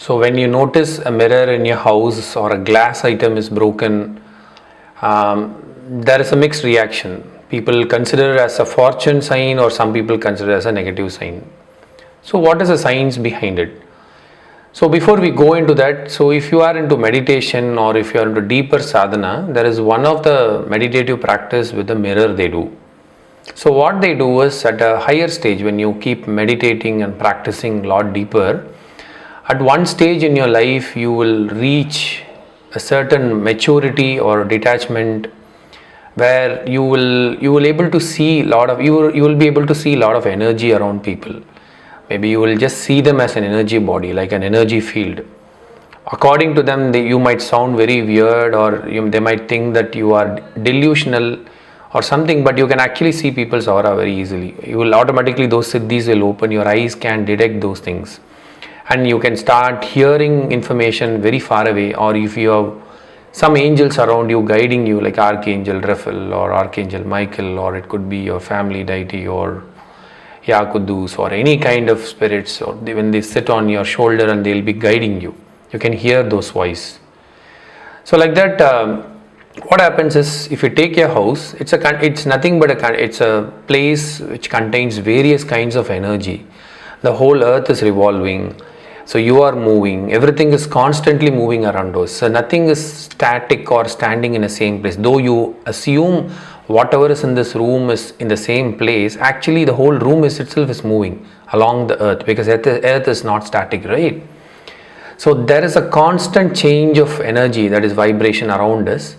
So when you notice a mirror in your house or a glass item is broken, there is a mixed reaction. People consider it as a fortune sign, or some people consider it as a negative sign. So what is the science behind it? So before we go into that, so if you are into meditation or if you are into deeper sadhana, there is one of the meditative practice with the mirror they do. So what they do is, at a higher stage, when you keep meditating and practicing a lot deeper, at one stage in your life you will reach a certain maturity or detachment where you will able to see you will be able to see a lot of energy around people. Maybe you will just see them as an energy body, like an energy field. According to them, you might sound very weird, or they might think that you are delusional or something, but you can actually see people's aura very easily. You will automatically, those siddhis will open, your eyes can detect those things, and you can start hearing information very far away. Or if you have some angels around you guiding you, like Archangel Raphael or Archangel Michael, or it could be your family deity or Yakudus or any kind of spirits, or when they sit on your shoulder and they'll be guiding you, you can hear those voices. So like that, what happens is, if you take your house, it's nothing but it's a place which contains various kinds of energy. The whole earth is revolving, so you are moving, everything is constantly moving around us. So nothing is static or standing in the same place. Though you assume whatever is in this room is in the same place, actually the whole room itself is moving along the earth, because earth is not static, right? So there is a constant change of energy, that is vibration around us.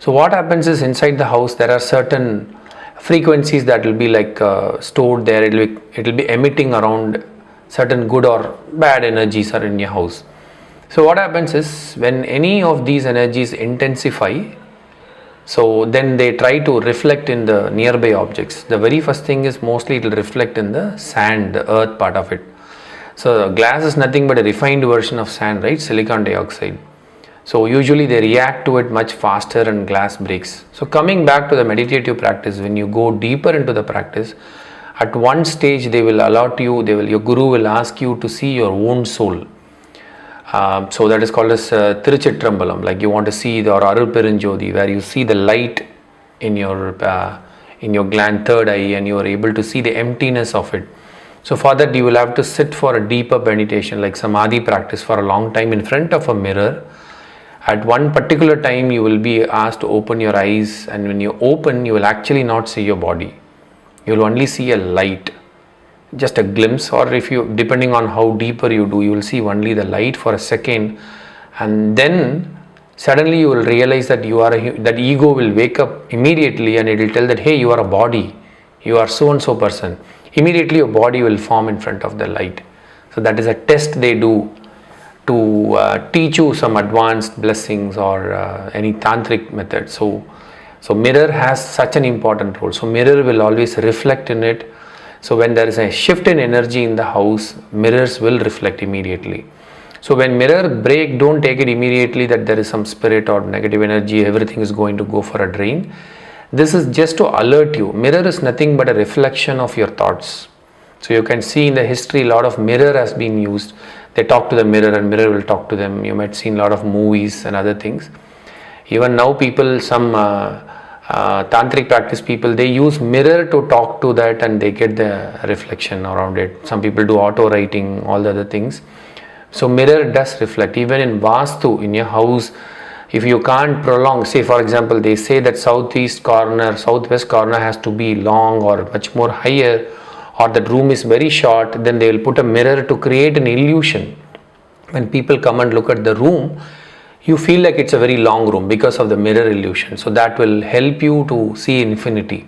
So what happens is, inside the house there are certain frequencies that will be like stored there. It will be emitting around. Certain good or bad energies are in your house. So what happens is, when any of these energies intensify, so then they try to reflect in the nearby objects. The very first thing is, mostly it will reflect in the sand, the earth part of it. So glass is nothing but a refined version of sand, right? Silicon dioxide. So usually they react to it much faster and glass breaks. So coming back to the meditative practice, when you go deeper into the practice, at one stage they will your guru will ask you to see your own soul. So that is called as Tiruchitrambalam, like you want to see the Arul Perinjodi, where you see the light in your gland, third eye, and you are able to see the emptiness of it. So for that you will have to sit for a deeper meditation, like samadhi practice, for a long time in front of a mirror. At one particular time you will be asked to open your eyes, and when you open, you will actually not see your body. You will only see a light, just a glimpse, or if you, depending on how deeper you do, you will see only the light for a second, and then suddenly you will realize that that ego will wake up immediately, and it will tell that, hey, you are a body, you are so and so person. Immediately your body will form in front of the light. So that is a test they do to teach you some advanced blessings or any tantric method. So mirror has such an important role. So mirror will always reflect in it. So when there is a shift in energy in the house, mirrors will reflect immediately. So when mirror break, don't take it immediately that there is some spirit or negative energy, everything is going to go for a drain. This is just to alert you. Mirror is nothing but a reflection of your thoughts. So you can see in the history, a lot of mirror has been used. They talk to the mirror and mirror will talk to them. You might see a lot of movies and other things. Even now people, some tantric practice people, they use mirror to talk to that, and they get the reflection around it. Some people do auto writing, all the other things. So mirror does reflect. Even in Vastu, in your house, if you can't prolong, say for example, they say that southwest corner has to be long or much more higher, or that room is very short, then they will put a mirror to create an illusion. When people come and look at the room, you feel like it's a very long room because of the mirror illusion. So that will help you to see infinity.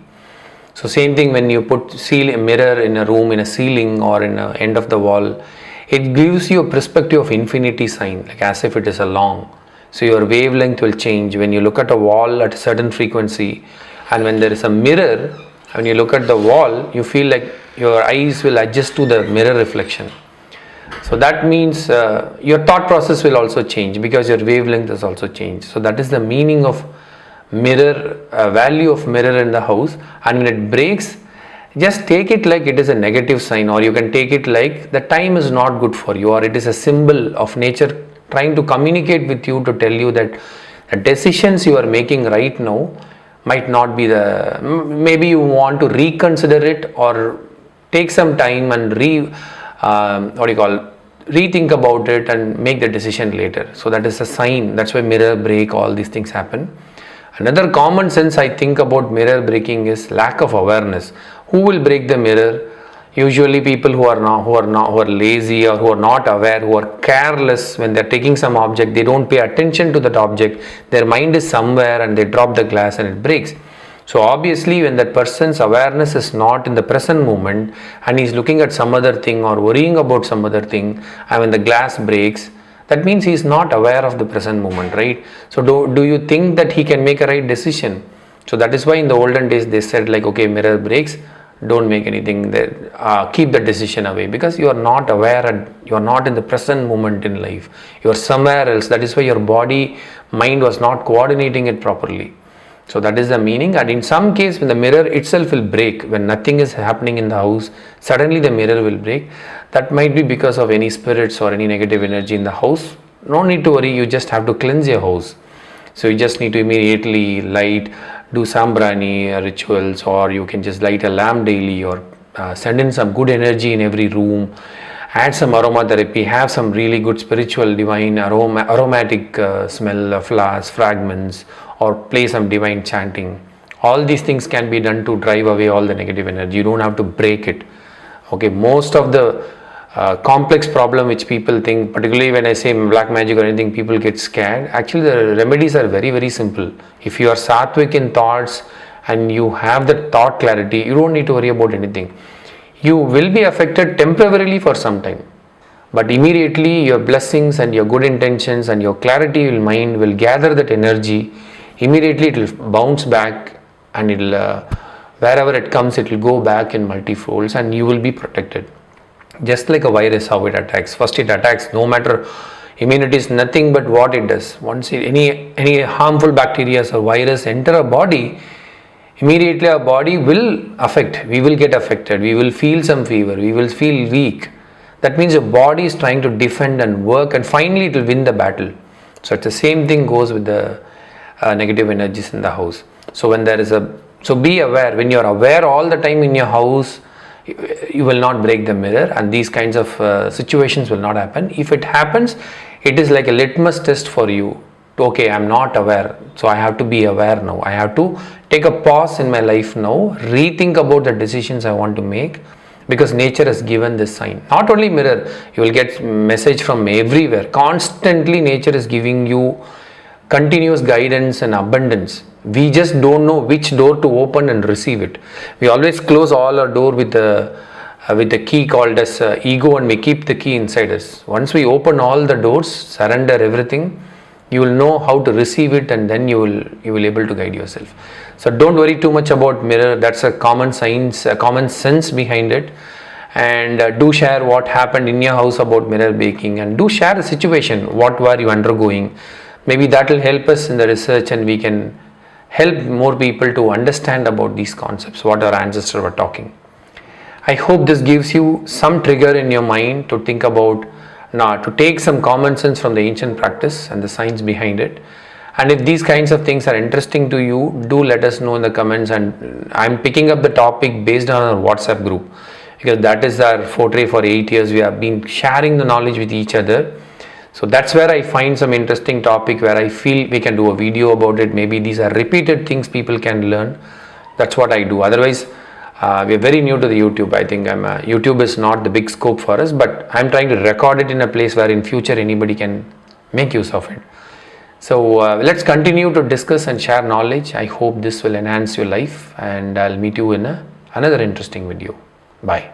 So same thing, when you put a mirror in a room, in a ceiling or in the end of the wall, it gives you a perspective of infinity sign, like as if it is a long. So your wavelength will change when you look at a wall at a certain frequency, and when there is a mirror, when you look at the wall, you feel like your eyes will adjust to the mirror reflection. So that means your thought process will also change because your wavelength has also changed. So that is the meaning of mirror, value of mirror in the house. And when it breaks, just take it like it is a negative sign, or you can take it like the time is not good for you, or it is a symbol of nature trying to communicate with you to tell you that the decisions you are making right now might not be the, maybe you want to reconsider it or take some time and rethink about it and make the decision later. So that is a sign. That's why mirror break, all these things happen. Another common sense I think about mirror breaking is lack of awareness. Who will break the mirror? Usually people who are lazy, or who are not aware, who are careless. When they're taking some object, they don't pay attention to that object. Their mind is somewhere and they drop the glass and it breaks. So obviously when that person's awareness is not in the present moment and he's looking at some other thing or worrying about some other thing, and when the glass breaks, that means he's not aware of the present moment, right? So do you think that he can make a right decision? So that is why in the olden days they said like, okay, mirror breaks, don't make anything there, keep the decision away, because you are not aware and you are not in the present moment in life. You are somewhere else. That is why your body, mind was not coordinating it properly. So that is the meaning. And in some case, when the mirror itself will break, when nothing is happening in the house, suddenly the mirror will break. That might be because of any spirits or any negative energy in the house. No need to worry, you just have to cleanse your house. So you just need to immediately light, do sambrani rituals, or you can just light a lamp daily, or send in some good energy in every room. Add some aromatherapy, have some really good spiritual divine aromatic smell of flowers, fragments, or play some divine chanting. All these things can be done to drive away all the negative energy. You don't have to break it. Okay, most of the complex problem which people think, particularly when I say black magic or anything, people get scared. Actually the remedies are very, very simple. If you are sattvic in thoughts and you have the thought clarity, you don't need to worry about anything. You will be affected temporarily for some time, but immediately your blessings and your good intentions and your clarity in mind will gather that energy. Immediately it will bounce back, and it will wherever it comes, it will go back in multifolds, and you will be protected. Just like a virus, how it attacks. First it attacks, no matter, immunity is nothing but what it does. Once any harmful bacteria or virus enter a body, immediately our body will affect. We will get affected. We will feel some fever. We will feel weak. That means your body is trying to defend and work, and finally it will win the battle. So it's the same thing goes with the negative energies in the house. So when there is so be aware. When you are aware all the time in your house, you will not break the mirror, and these kinds of situations will not happen. If it happens, it is like a litmus test for you. Okay, I'm not aware, so I have to be aware now. I have to take a pause in my life now, rethink about the decisions I want to make, because nature has given this sign. Not only mirror, you will get message from everywhere. Constantly nature is giving you continuous guidance and abundance. We just don't know which door to open and receive it. We always close all our door with the key called as ego, and we keep the key inside us. Once we open all the doors, surrender everything, you will know how to receive it, and then you will able to guide yourself. So don't worry too much about mirror. That's a common science, a common sense behind it. And do share what happened in your house about mirror breaking, and do share the situation. What were you undergoing? Maybe that will help us in the research, and we can help more people to understand about these concepts, what our ancestors were talking. I hope this gives you some trigger in your mind to think about, to take some common sense from the ancient practice and the science behind it. And if these kinds of things are interesting to you, do let us know in the comments. And I'm picking up the topic based on our WhatsApp group, because that is our forte. For 8 years we have been sharing the knowledge with each other. So that's where I find some interesting topic where I feel we can do a video about it. Maybe these are repeated things people can learn. That's what I do. Otherwise, we are very new to the YouTube. I think YouTube is not the big scope for us, but I'm trying to record it in a place where in future anybody can make use of it. So let's continue to discuss and share knowledge. I hope this will enhance your life, and I'll meet you in another interesting video. Bye.